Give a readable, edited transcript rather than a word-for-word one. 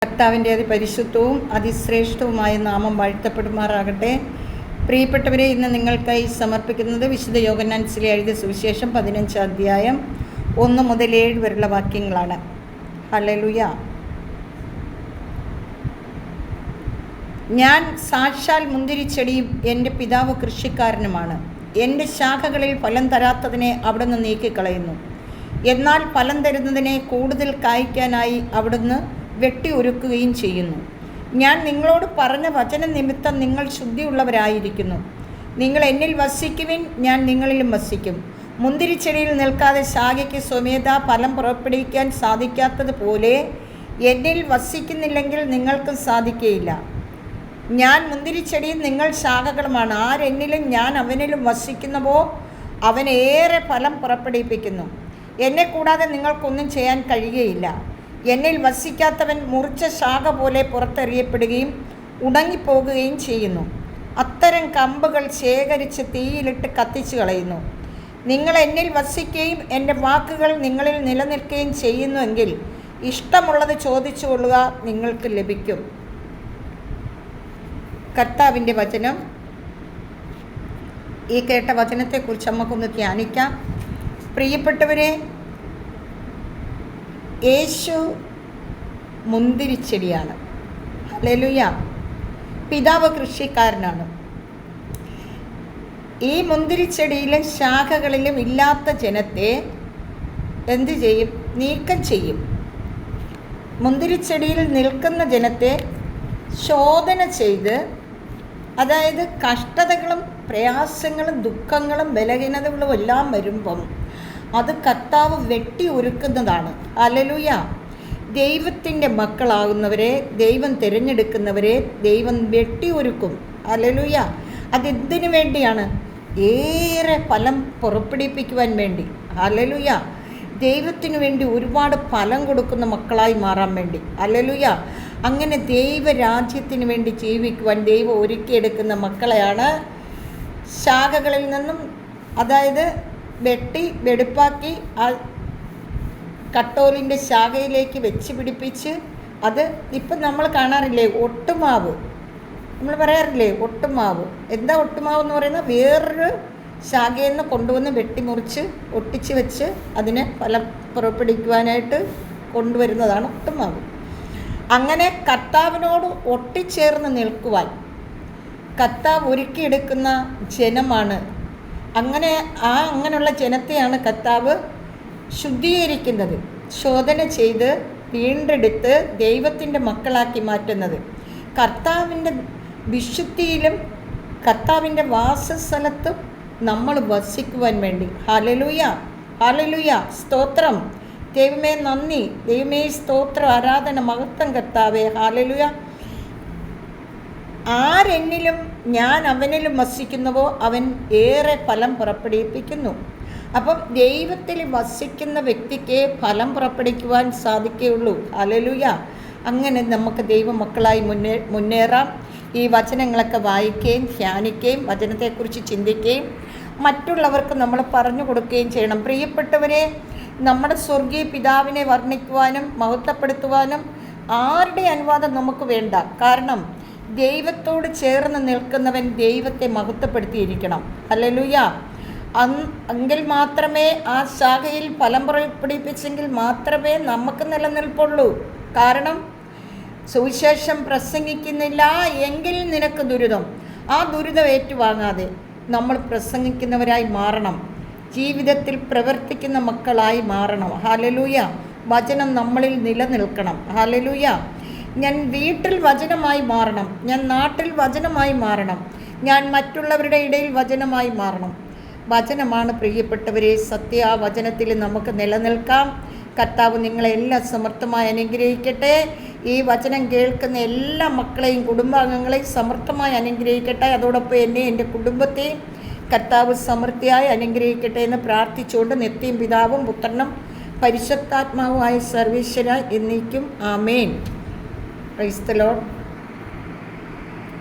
കർത്താവിൻ്റെ അതിപരിശുദ്ധവും അതിശ്രേഷ്ഠവുമായ നാമം വാഴ്ത്തപ്പെടുമാറാകട്ടെ. പ്രിയപ്പെട്ടവരെ, ഇന്ന് നിങ്ങൾക്കായി സമർപ്പിക്കുന്നത് വിശുദ്ധ യോഹന്നാൻസിലെ എഴുതിയ സുവിശേഷം 15 അധ്യായം 1 മുതൽ 7 വരെയുള്ള വാക്യങ്ങളാണ്. ഹല്ലേലൂയ. ഞാൻ സാക്ഷാൽ മുന്തിരിച്ചെടിയും എൻ്റെ പിതാവ് കൃഷിക്കാരനുമാണ്. എൻ്റെ ശാഖകളിൽ ഫലം തരാത്തതിനെ അവിടുന്ന് നീക്കിക്കളയുന്നു. എന്നാൽ ഫലം തരുന്നതിനെ കൂടുതൽ കായ്ക്കാനായി അവിടുന്ന് വെട്ടി ഒരുക്കുകയും ചെയ്യുന്നു. ഞാൻ നിങ്ങളോട് പറഞ്ഞ വചന നിമിത്തം നിങ്ങൾ ശുദ്ധിയുള്ളവരായിരിക്കുന്നു. നിങ്ങൾ എന്നിൽ വസിക്കുവിൻ, ഞാൻ നിങ്ങളിലും വസിക്കും. മുന്തിരിച്ചെടിയിൽ നിൽക്കാതെ ശാഖയ്ക്ക് സ്വമേധാ ഫലം പുറപ്പെടുവിക്കാൻ സാധിക്കാത്തതുപോലെ എന്നിൽ വസിക്കുന്നില്ലെങ്കിൽ നിങ്ങൾക്കും സാധിക്കുകയില്ല. ഞാൻ മുന്തിരിച്ചെടിയും നിങ്ങൾ ശാഖകളുമാണ്. ആരെന്നിലും ഞാൻ അവനിലും വസിക്കുന്നുവോ അവൻ ഏറെ ഫലം പുറപ്പെടുവിപ്പിക്കുന്നു. എന്നെ കൂടാതെ നിങ്ങൾക്കൊന്നും ചെയ്യാൻ കഴിയുകയില്ല. എന്നിൽ വസിക്കാത്തവൻ മുറിച്ച ശാഖ പോലെ പുറത്തെറിയപ്പെടുകയും ഉണങ്ങിപ്പോകുകയും ചെയ്യുന്നു. അത്തരം കമ്പുകൾ ശേഖരിച്ച് തീയിലിട്ട് കത്തിച്ചു കളയുന്നു. നിങ്ങൾ എന്നിൽ വസിക്കുകയും എൻ്റെ വാക്കുകൾ നിങ്ങളിൽ നിലനിൽക്കുകയും ചെയ്യുന്നുവെങ്കിൽ ഇഷ്ടമുള്ളത് ചോദിച്ചു കൊള്ളുക, നിങ്ങൾക്ക് ലഭിക്കും. കർത്താവിൻ്റെ വചനം. ഈ കേട്ട വചനത്തെക്കുറിച്ച് നമുക്കൊന്ന് ധ്യാനിക്കാം. പ്രിയപ്പെട്ടവരെ, യേശു മുന്തിരിച്ചെടിയാണ്. ഹല്ലേലൂയ. പിതാവ് കൃഷിക്കാരനാണ്. ഈ മുന്തിരിച്ചെടിയിലും ശാഖകളിലും ഇല്ലാത്ത ജനത്തെ എന്തു ചെയ്യും? നീക്കം ചെയ്യും. മുന്തിരിച്ചെടിയിൽ നിൽക്കുന്ന ജനത്തെ ശോധന ചെയ്ത്, അതായത് കഷ്ടതകളും പ്രയാസങ്ങളും ദുഃഖങ്ങളും ബലഹീനതകളും എല്ലാം വരുമ്പം അത് കർത്താവ് വെട്ടി ഒരുക്കുന്നതാണ്. ഹല്ലേലൂയ. ദൈവത്തിൻ്റെ മക്കളാകുന്നവരെ, ദൈവം തിരഞ്ഞെടുക്കുന്നവരെ ദൈവം വെട്ടി ഒരുക്കും. ഹല്ലേലൂയ. അതെന്തിനു വേണ്ടിയാണ്? ഏറെ ഫലം പുറപ്പെടുവിപ്പിക്കുവാൻ വേണ്ടി. ഹല്ലേലൂയ. ദൈവത്തിനു വേണ്ടി ഒരുപാട് ഫലം കൊടുക്കുന്ന മക്കളായി മാറാൻ വേണ്ടി. ഹല്ലേലൂയ. അങ്ങനെ ദൈവരാജ്യത്തിന് വേണ്ടി ജീവിക്കുവാൻ ദൈവം ഒരുക്കിയെടുക്കുന്ന മക്കളെയാണ് ശാഖകളിൽ നിന്നും, അതായത് വെടുപ്പാക്കി ആ കട്ടോലിൻ്റെ ശാഖയിലേക്ക് വെച്ച് പിടിപ്പിച്ച്, അത് ഇപ്പം നമ്മൾ കാണാറില്ലേ, ഒട്ടുമാവ്. നമ്മൾ പറയാറില്ലേ ഒട്ടുമാവ്. എന്താ ഒട്ടുമാവ് എന്ന് പറയുന്നത്? വേറൊരു ശാഖയിൽ നിന്ന് കൊണ്ടുവന്ന് വെട്ടിമുറിച്ച് ഒട്ടിച്ച് വെച്ച് അതിനെ ഫലം പുറപ്പെടുവിക്കുവാനായിട്ട് കൊണ്ടുവരുന്നതാണ് ഒട്ടുമാവ്. അങ്ങനെ കർത്താവിനോട് ഒട്ടിച്ചേർന്ന് നിൽക്കുവാൻ കർത്താവ് ഒരുക്കിയെടുക്കുന്ന ജനമാണ്. അങ്ങനെയുള്ള ജനത്തെയാണ് കർത്താവ് ശുദ്ധീകരിക്കുന്നത്, ശോധന ചെയ്ത് വീണ്ടെടുത്ത് ദൈവത്തിൻ്റെ മക്കളാക്കി മാറ്റുന്നത്. കർത്താവിൻ്റെ വിശുദ്ധിയിലും കർത്താവിൻ്റെ വാസസ്ഥലത്തും നമ്മൾ വസിക്കുവാൻ വേണ്ടി. ഹല്ലേലൂയ. ഹല്ലേലൂയ. സ്തോത്രം. ദൈവമേ നന്ദി, ദൈവമേ സ്തോത്രം, ആരാധന, മഹത്വം കർത്താവേ. ഹല്ലേലൂയ. ആരെന്നിലും ഞാൻ അവനിലും വസിക്കുന്നുവോ അവൻ ഏറെ ഫലം പുറപ്പെടുവിപ്പിക്കുന്നു. അപ്പം ദൈവത്തിൽ വസിക്കുന്ന വ്യക്തിക്ക് ഫലം പുറപ്പെടുവിക്കുവാൻ സാധിക്കുകയുള്ളൂ. ഹല്ലേലൂയ. അങ്ങനെ നമുക്ക് ദൈവമക്കളായി മുന്നേറാം. ഈ വചനങ്ങളൊക്കെ വായിക്കുകയും ധ്യാനിക്കുകയും വചനത്തെക്കുറിച്ച് ചിന്തിക്കുകയും മറ്റുള്ളവർക്ക് നമ്മൾ പറഞ്ഞു കൊടുക്കുകയും ചെയ്യണം. പ്രിയപ്പെട്ടവരെ, നമ്മുടെ സ്വർഗീയ പിതാവിനെ വർണ്ണിക്കുവാനും മഹത്വപ്പെടുത്തുവാനും ആരുടെ അനുവാദം നമുക്ക് വേണ്ട. കാരണം ദൈവത്തോട് ചേർന്ന് നിൽക്കുന്നവൻ ദൈവത്തെ മഹത്വപ്പെടുത്തിയിരിക്കണം. ഹല്ലേലൂയ. എങ്കിൽ മാത്രമേ ആ ശാഖയിൽ ഫലം പുറപ്പെടുവിപ്പിച്ചെങ്കിൽ മാത്രമേ നമുക്ക് നിലനിൽപ്പുള്ളൂ. കാരണം സുവിശേഷം പ്രസംഗിക്കുന്നില്ല എങ്കിൽ നിനക്ക് ദുരിതം. ആ ദുരിതം ഏറ്റുവാങ്ങാതെ നമ്മൾ പ്രസംഗിക്കുന്നവരായി മാറണം. ജീവിതത്തിൽ പ്രവർത്തിക്കുന്ന മക്കളായി മാറണം. ഹല്ലേലൂയ. വചനം നമ്മളിൽ നിലനിൽക്കണം. ഹല്ലേലൂയ. ഞാൻ വീട്ടിൽ വചനമായി മാറണം. ഞാൻ നാട്ടിൽ വചനമായി മാറണം. ഞാൻ മറ്റുള്ളവരുടെ ഇടയിൽ വചനമായി മാറണം. വചനമാണ് പ്രിയപ്പെട്ടവരെ സത്യ. ആ വചനത്തിൽ നമുക്ക് നിലനിൽക്കാം. കർത്താവ് നിങ്ങളെല്ലാം സമർത്ഥമായി അനുഗ്രഹിക്കട്ടെ. ഈ വചനം കേൾക്കുന്ന എല്ലാ മക്കളെയും കുടുംബാംഗങ്ങളെയും സമർത്ഥമായി അനുഗ്രഹിക്കട്ടെ. അതോടൊപ്പം എന്നെ, എൻ്റെ കുടുംബത്തെയും കർത്താവ് സമൃദ്ധിയായി അനുഗ്രഹിക്കട്ടെ എന്ന് പ്രാർത്ഥിച്ചുകൊണ്ട് നിത്യയും പിതാവും പുത്രനും പരിശുദ്ധാത്മാവുമായ സർവീശ്വര എന്നേക്കും ആമേൻ. Praise the Lord.